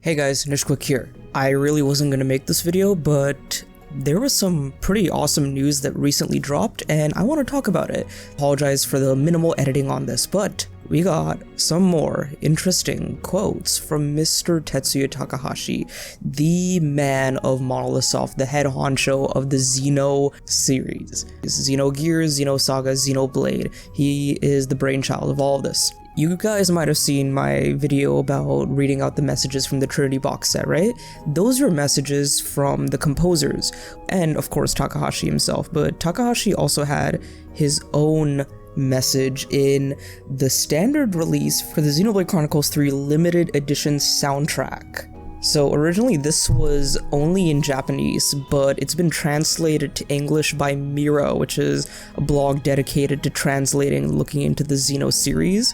Hey guys, Nishquick here. I really wasn't gonna make this video, but there was some pretty awesome news that recently dropped and I want to talk about it. Apologize for the minimal editing on this, but we got some more interesting quotes from Mr. Tetsuya Takahashi, the man of Monolithsoft, the head honcho of the Xeno series. Xenogears, Xeno Saga, Xenoblade. He is the brainchild of all of this. You guys might have seen my video about reading out the messages from the Trinity box set, right? Those were messages from the composers, and of course Takahashi himself, but Takahashi also had his own message in the standard release for the Xenoblade Chronicles 3 limited edition soundtrack. So originally this was only in Japanese, but it's been translated to English by Mira, which is a blog dedicated to translating and looking into the Xeno series.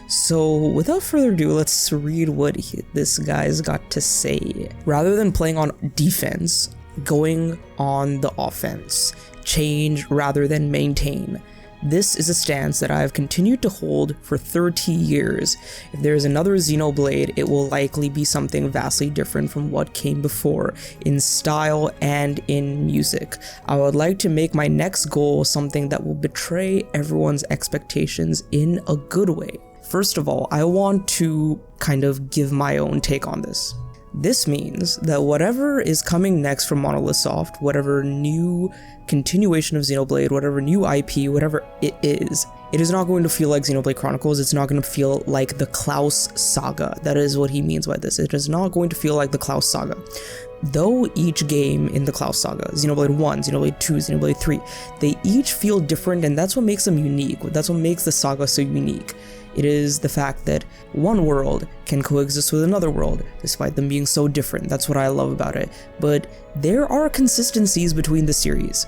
So without further ado, let's read what this guy's got to say. Rather than playing on defense, going on the offense. Change rather than maintain. This is a stance that I have continued to hold for 30 years. If there is another Xenoblade, it will likely be something vastly different from what came before, in style and in music. I would like to make my next goal something that will betray everyone's expectations in a good way. First of all, I want to kind of give my own take on this. This means that whatever is coming next from Monolithsoft, whatever new continuation of Xenoblade, whatever new IP, whatever it is not going to feel like Xenoblade Chronicles. It's not going to feel like the Klaus Saga. That is what he means by this. It is not going to feel like the Klaus Saga. Though each game in the Klaus Saga, Xenoblade 1, Xenoblade 2, Xenoblade 3, they each feel different, and that's what makes them unique. That's what makes the saga so unique. It is the fact that one world can coexist with another world, despite them being so different. That's what I love about it. But there are consistencies between the series.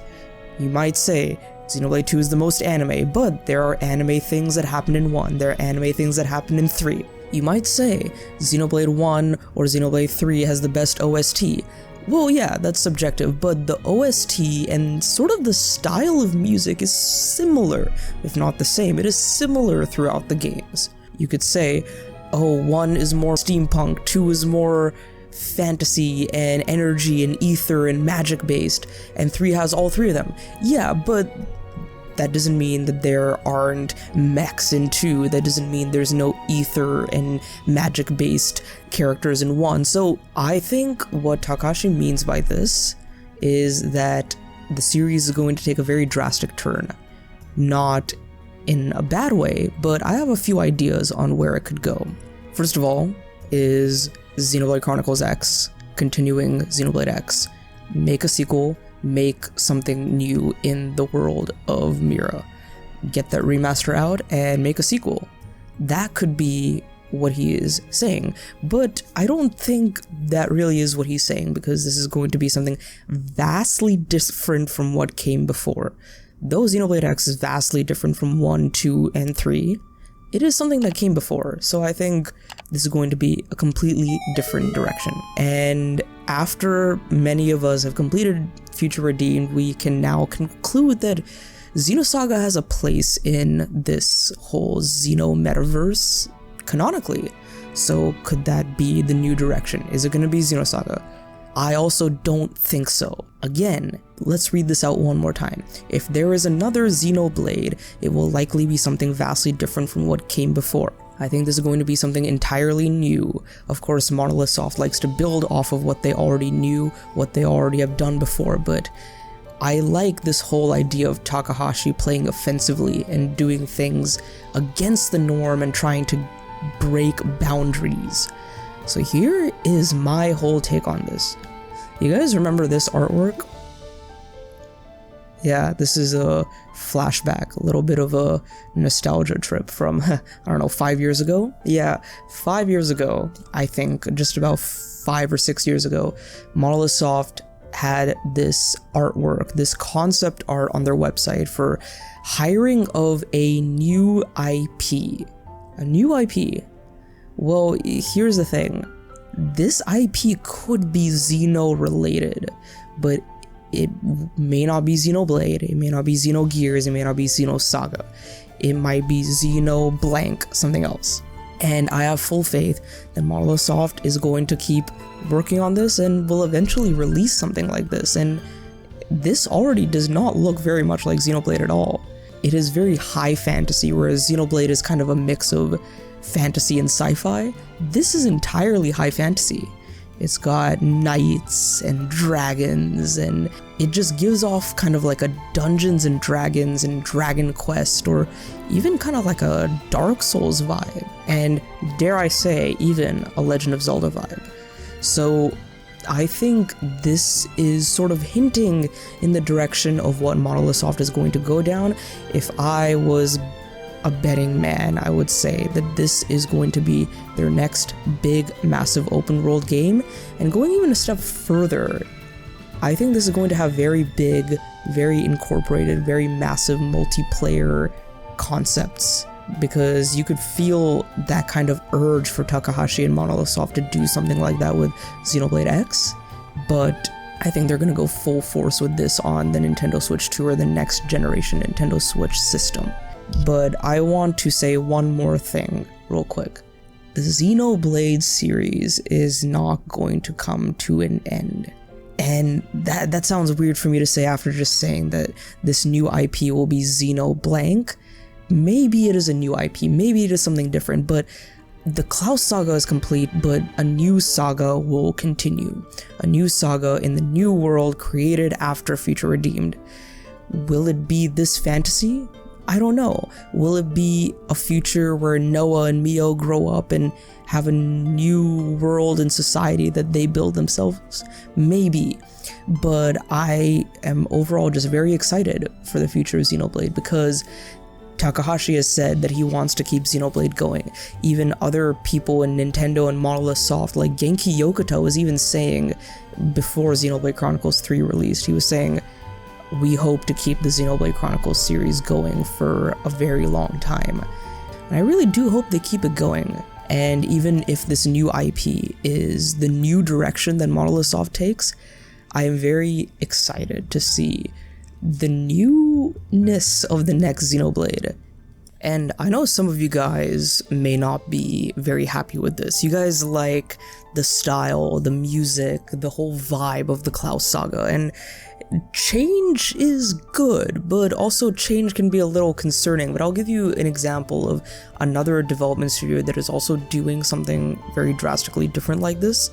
You might say Xenoblade 2 is the most anime, but there are anime things that happen in 1, there are anime things that happen in 3. You might say Xenoblade 1 or Xenoblade 3 has the best OST. Well, yeah, that's subjective, but the OST and sort of the style of music is similar, if not the same. It is similar throughout the games. You could say, oh, 1 is more steampunk, 2 is more fantasy and energy and ether and magic based, and 3 has all three of them. Yeah, but that doesn't mean that there aren't mechs in 2, that doesn't mean there's no ether and magic-based characters in 1. So I think what Takahashi means by this is that the series is going to take a very drastic turn. Not in a bad way, but I have a few ideas on where it could go. First of all is Xenoblade Chronicles X, continuing Xenoblade X, make a sequel, make something new in the world of Mira. Get that remaster out and make a sequel. That could be what he is saying, but I don't think that really is what he's saying, because this is going to be something vastly different from what came before. Though Xenoblade X is vastly different from 1, 2, and 3, it is something that came before, so I think this is going to be a completely different direction. And after many of us have completed Future Redeemed, we can now conclude that Xeno Saga has a place in this whole Xeno metaverse canonically. So could that be the new direction? Is it going to be Xeno Saga? I also don't think so. Again, let's read this out one more time. If there is another Xenoblade, it will likely be something vastly different from what came before. I think this is going to be something entirely new. Of course, Monolithsoft likes to build off of what they already knew, what they already have done before, but I like this whole idea of Takahashi playing offensively and doing things against the norm and trying to break boundaries. So here is my whole take on this. You guys remember this artwork? Yeah, this is a flashback, a little bit of a nostalgia trip from, I don't know, 5 years ago? Yeah, 5 years ago, I think, just about 5 or 6 years ago, Monolithsoft had this artwork, this concept art on their website for hiring of a new IP. A new IP. Well, here's the thing. This IP could be Xeno related, but it may not be Xenoblade, it may not be Xenogears, it may not be Xeno Saga. It might be Xeno blank, something else. And I have full faith that Monolithsoft is going to keep working on this and will eventually release something like this. And this already does not look very much like Xenoblade at all. It is very high fantasy, whereas Xenoblade is kind of a mix of fantasy and sci-fi. This is entirely high fantasy. It's got knights and dragons, and it just gives off kind of like a Dungeons and Dragons and Dragon Quest, or even kind of like a Dark Souls vibe, and dare I say, even a Legend of Zelda vibe. So I think this is sort of hinting in the direction of what Monolithsoft is going to go down. If I was a betting man, I would say that this is going to be their next big, massive open world game. And going even a step further, I think this is going to have very big, very incorporated, very massive multiplayer concepts, because you could feel that kind of urge for Takahashi and Monolithsoft to do something like that with Xenoblade X. But I think they're going to go full force with this on the Nintendo Switch 2 or the next generation Nintendo Switch system. But I want to say one more thing real quick. The Xenoblade series is not going to come to an end. And that sounds weird for me to say after just saying that this new IP will be Xeno blank. Maybe it is a new IP, maybe it is something different, but the Klaus Saga is complete, but a new saga will continue. A new saga in the new world created after Future Redeemed. Will it be this fantasy? I don't know. Will it be a future where Noah and Mio grow up and have a new world and society that they build themselves? Maybe. But I am overall just very excited for the future of Xenoblade, because Takahashi has said that he wants to keep Xenoblade going. Even other people in Nintendo and Monolithsoft, like Genki Yokota, was even saying before Xenoblade Chronicles 3 released, he was saying, we hope to keep the Xenoblade Chronicles series going for a very long time. And I really do hope they keep it going. And even if this new IP is the new direction that Monolithsoft takes, I am very excited to see the newness of the next Xenoblade. And I know some of you guys may not be very happy with this. You guys like the style, the music, the whole vibe of the Klaus Saga, and change is good, but also change can be a little concerning. But I'll give you an example of another development studio that is also doing something very drastically different like this,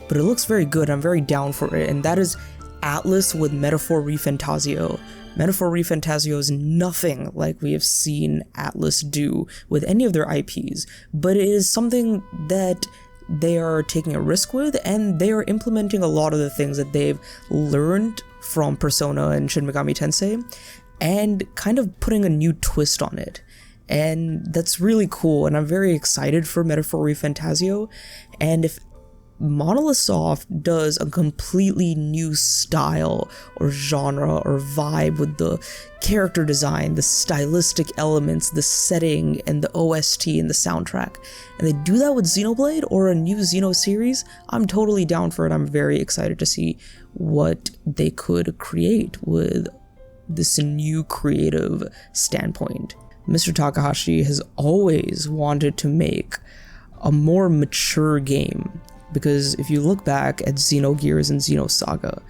but it looks very good. I'm very down for it, and that is Atlas with Metaphor ReFantazio. Metaphor ReFantazio is nothing like we have seen Atlas do with any of their IPs, but it is something that they are taking a risk with, and they are implementing a lot of the things that they've learned from Persona and Shin Megami Tensei, and kind of putting a new twist on it. And that's really cool, and I'm very excited for Metaphor ReFantazio. And if Monolithsoft does a completely new style or genre or vibe with the character design, the stylistic elements, the setting, and the OST and the soundtrack, and they do that with Xenoblade or a new Xeno series, I'm totally down for it. I'm very excited to see what they could create with this new creative standpoint. Mr. Takahashi has always wanted to make a more mature game, because if you look back at Xenogears and Xeno Saga,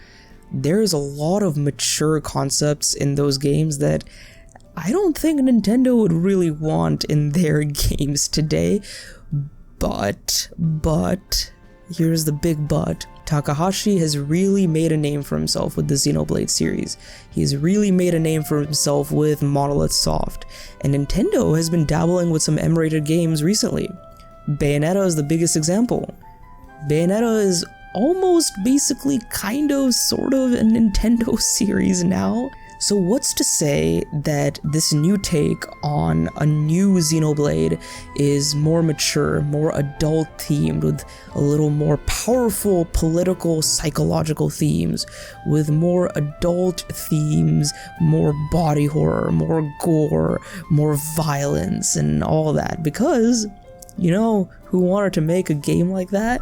there's a lot of mature concepts in those games that I don't think Nintendo would really want in their games today. But, here's the big but. Takahashi has really made a name for himself with the Xenoblade series. He's really made a name for himself with Monolithsoft, and Nintendo has been dabbling with some M-rated games recently. Bayonetta is the biggest example. Bayonetta is almost basically kind of sort of a Nintendo series now. So what's to say that this new take on a new Xenoblade is more mature, more adult themed, with a little more powerful political, psychological themes, with more adult themes, more body horror, more gore, more violence, and all that? Because, you know who wanted to make a game like that?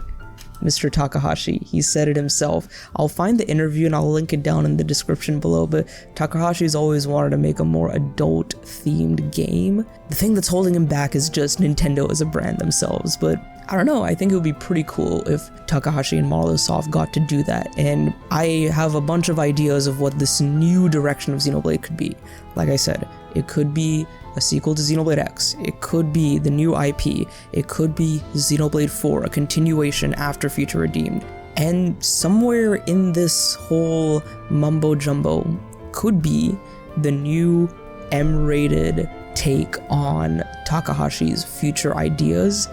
Mr. Takahashi. He said it himself. I'll find the interview and I'll link it down in the description below, but Takahashi's always wanted to make a more adult-themed game. The thing that's holding him back is just Nintendo as a brand themselves, but I don't know, I think it would be pretty cool if Takahashi and Monolithsoft got to do that, and I have a bunch of ideas of what this new direction of Xenoblade could be. Like I said, it could be a sequel to Xenoblade X, it could be the new IP, it could be Xenoblade 4, a continuation after Future Redeemed, and somewhere in this whole mumbo-jumbo could be the new M-rated take on Takahashi's future ideas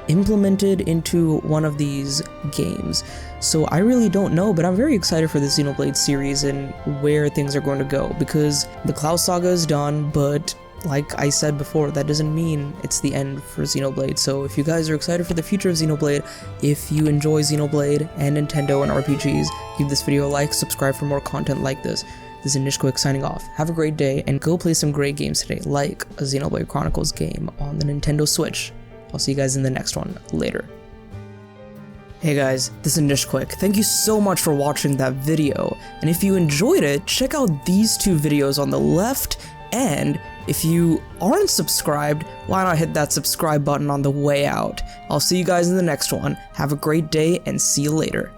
implemented into one of these games. So I really don't know, but I'm very excited for the Xenoblade series and where things are going to go, because the Klaus Saga is done, but like I said before, that doesn't mean it's the end for Xenoblade. So if you guys are excited for the future of Xenoblade, if you enjoy Xenoblade and Nintendo and RPGs, give this video a like, subscribe for more content like this. This is Nishquick signing off. Have a great day, and go play some great games today, like a Xenoblade Chronicles game on the Nintendo Switch. I'll see you guys in the next one. Later. Hey guys, this is Nishquick. Thank you so much for watching that video, and if you enjoyed it, check out these two videos on the left, and if you aren't subscribed, why not hit that subscribe button on the way out? I'll see you guys in the next one. Have a great day, and see you later.